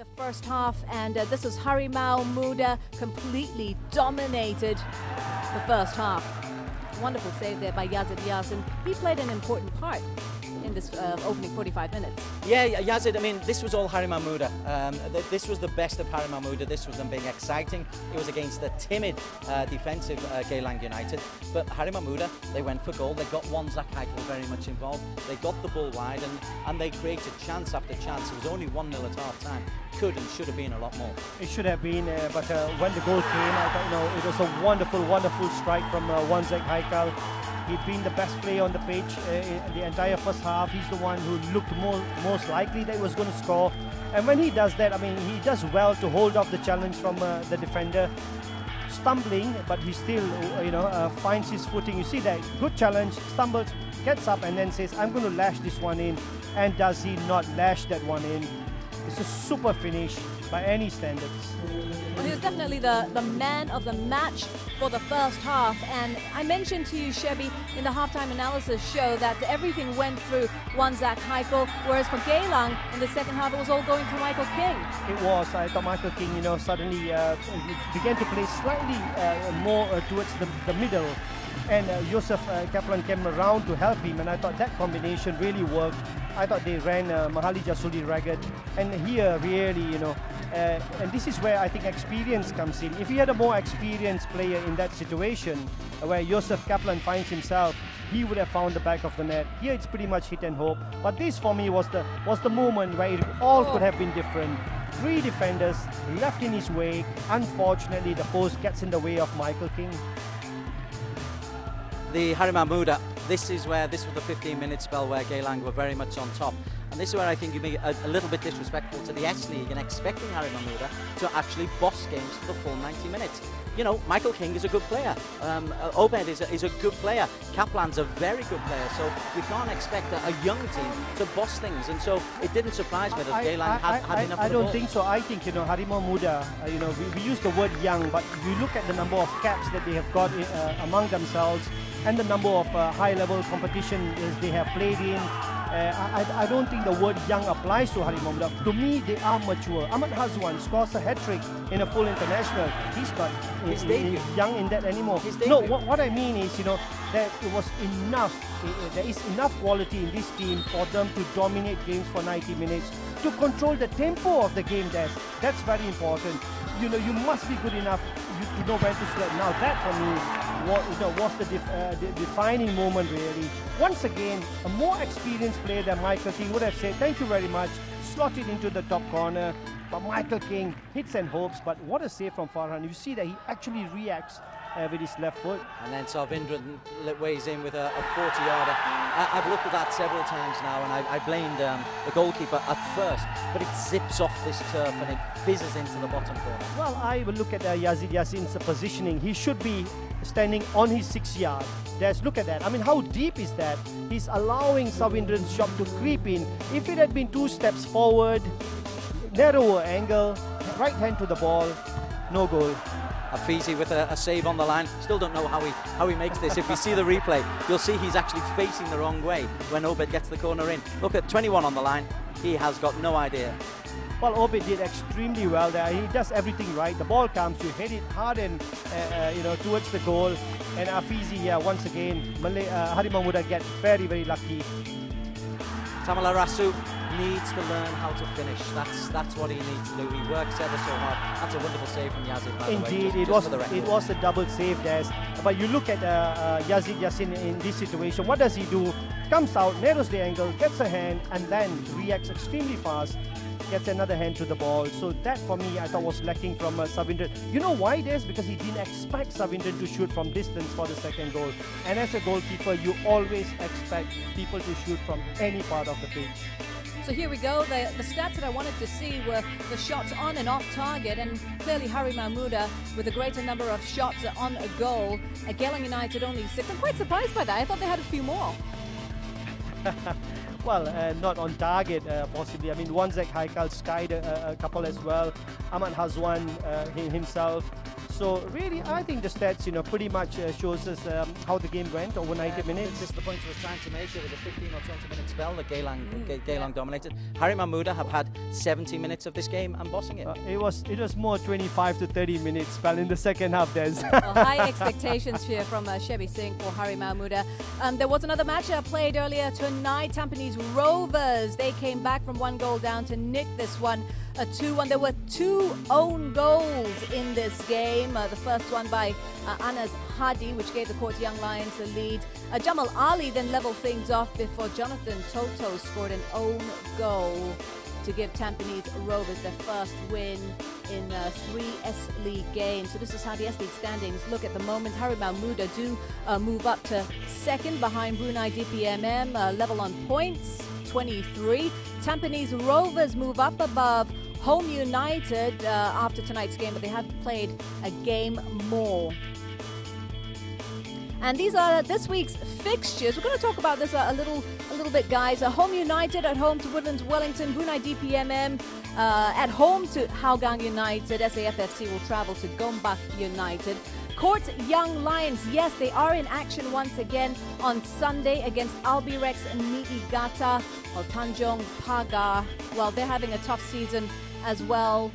the first half, and this was Harimau Muda completely dominated the first half. Wonderful save there by Yazid Yassin. He played an important part in this opening 45 minutes. Yeah, Yazid, I mean, this was all Harimau Muda. This was the best of Harimau Muda. This was them being exciting. It was against the timid defensive Geylang United. But Harimau Muda, they went for goal. They got Wanzak Haikal very much involved. They got the ball wide and they created chance after chance. It was only 1-0 at half-time. Could and should have been a lot more. It should have been, but when the goal came, I thought, it was a wonderful, wonderful strike from Wanzak Haikal. He'd been the best player on the pitch the entire first half. He's the one who looked most likely that he was going to score. And when he does that, I mean, he does well to hold off the challenge from the defender. Stumbling, but he still, finds his footing. You see that, good challenge, stumbles, gets up and then says, I'm going to lash this one in. And does he not lash that one in? It's a super finish by any standards. Well, he was definitely the man of the match for the first half. And I mentioned to you, Shebi, in the halftime analysis show that everything went through Wanzak Haikal, whereas for Geylang in the second half, it was all going through Michael King. It was. I thought Michael King, suddenly began to play slightly more towards the middle. And Joseph Kaplan came around to help him, and I thought that combination really worked. I thought they ran Mahali Jasuli ragged, and here really, and this is where I think experience comes in. If he had a more experienced player in that situation, where Joseph Kaplan finds himself, he would have found the back of the net. Here it's pretty much hit and hope. But this for me was the moment where it all could have been different. 3 defenders left in his way. Unfortunately, the post gets in the way of Michael King. The Harimau Muda, this was the 15-minute spell where Geylang were very much on top. And this is where I think you'd be a little bit disrespectful to the S-League and expecting Harimau Muda to actually boss games for the full 90 minutes. Michael King is a good player. Obed is a good player. Kaplan's a very good player. So you can't expect a young team to boss things. And so it didn't surprise me that Geylang had enough of the ball. I don't think so. I think, Harimau Muda, we use the word young, but you look at the number of caps that they have got among themselves and the number of high-level competition they have played in. I don't think the word young applies to Harimau Muda. To me, they are mature. Ahmad Hazwan scores a hat-trick in a full international. He's not young in that anymore. No, what I mean is, that it was enough. There is enough quality in this team for them to dominate games for 90 minutes, to control the tempo of the game. That's very important. You must be good enough to know when to slip. Now that for me was the defining moment really. Once again, a more experienced player than Michael King would have said, thank you very much, slotted into the top corner. But Michael King hits and hopes, but what a save from Farhan. You see that he actually reacts with his left foot. And then Sarvindran weighs in with a 40-yarder. I've looked at that several times now, and I blamed the goalkeeper at first, but it zips off this turf and it fizzes into the bottom corner. Well, I will look at Yazid Yassin's positioning. He should be standing on his 6-yard. Look at that. I mean, how deep is that? He's allowing Sarvindran's shot to creep in. If it had been 2 steps forward, narrower angle, right hand to the ball, no goal. Afizi with a save on the line. Still don't know how he makes this. If you see the replay, you'll see he's actually facing the wrong way when Obed gets the corner in. Look at 21 on the line. He has got no idea. Well, Obed did extremely well there. He does everything right. The ball comes, you hit it hard and towards the goal. And Afizi, once again, Harimau Muda get very, very lucky. Tamala Rasu needs to learn how to finish. That's what he needs to do. He works ever so hard. That's a wonderful save from Yazid, by the way. Indeed, it was a double save, Des. But you look at Yazid Yassin in this situation. What does he do? Comes out, narrows the angle, gets a hand, and then reacts extremely fast. Gets another hand to the ball. So that for me, I thought was lacking from Sarvindran. You know why, Des? Because he didn't expect Sarvindran to shoot from distance for the second goal. And as a goalkeeper, you always expect people to shoot from any part of the pitch. So here we go. The stats that I wanted to see were the shots on and off target, and clearly Harimau Muda with a greater number of shots on a goal. Geylang United only 6. I'm quite surprised by that. I thought they had a few more. Well, not on target, possibly. I mean, Wanzak Haikal skied a couple as well. Ahmad Hazwan himself. So really, I think the stats, pretty much shows us how the game went over 90 minutes. This is the point I was trying to make. It was a 15 or 20 minute spell that Geylang dominated. Harry Mahmouda have had 70 minutes of this game and bossing it. It was more 25 to 30 minutes spell in the second half. There's high expectations here from Shebi Singh for Harry Mahmouda. There was another match played earlier tonight. Tampines Rovers, they came back from 1 goal down to nick this one 2-1. There were 2 own goals in this game. The first one by Anas Hadi, which gave the Court Young Lions the lead. Jamal Ali then leveled things off before Jonathan Toto scored an own goal to give Tampines Rovers their first win in 3 S-League games. So this is how the S-League standings look at the moment. Harry Mahmouda do move up to second behind Brunei DPMM, level on points, 23. Tampines Rovers move up above Home United after tonight's game, but they have played a game more. And these are this week's fixtures. We're going to talk about this a little bit, guys. Home United at home to Woodlands Wellington. Brunei DPMM at home to Hougang United. SAFFC will travel to Gombak United. Court Young Lions, yes, they are in action once again on Sunday against Albirex Niigata or Tanjong Pagar. Well, they're having a tough season as well.